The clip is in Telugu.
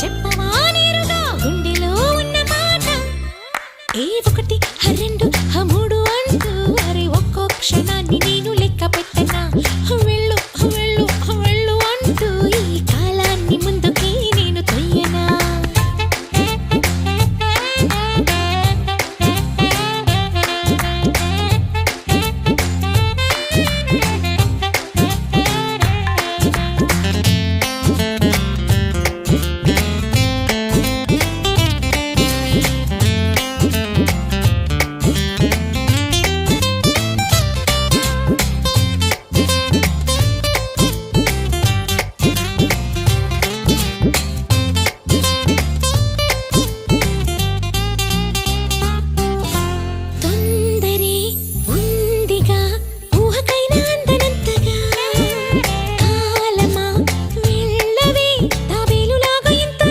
చెప్పవా నేరుగా గుండెలో ఉన్న మాట ఏ ఒకటి రెండు మూడు అంటూ అరే ఒక్కో క్షణాన్ని